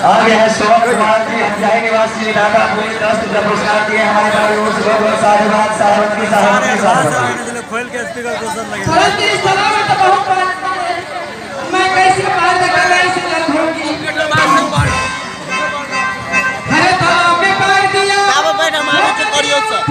आगे है सोम कुमार जी हजाई निवासी ढाका पूरी 10 रुपये पुरस्कार दिए हमारे भाई ओर से बहुत साधुवाद साधुवाद की साधुवाद खोल के स्पीकर को सर लगे तुरंत इस तरह में तो बहुत मैं कैसे बात कर रही इस लग होगी अरे तालाब में पैर दिया अब बैठ हमारे के करियो सर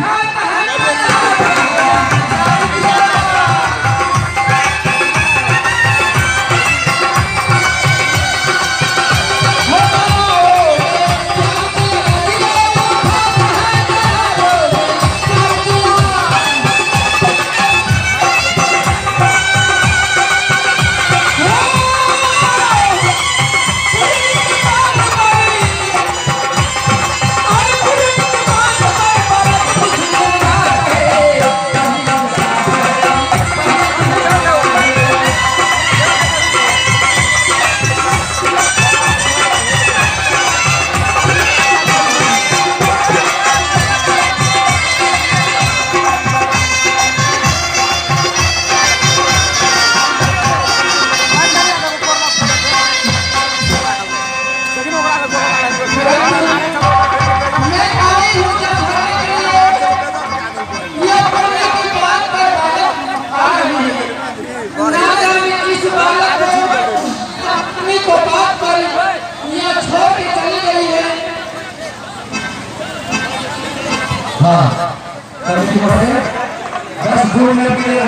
बस 2 मिनट के लिए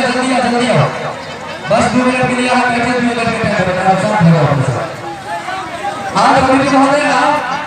चलिए जल्दी आओ बस 2 मिनट के लिए आप बैठे 2 मिनट के लिए आप साथ हो आप कमेटी महोदय आप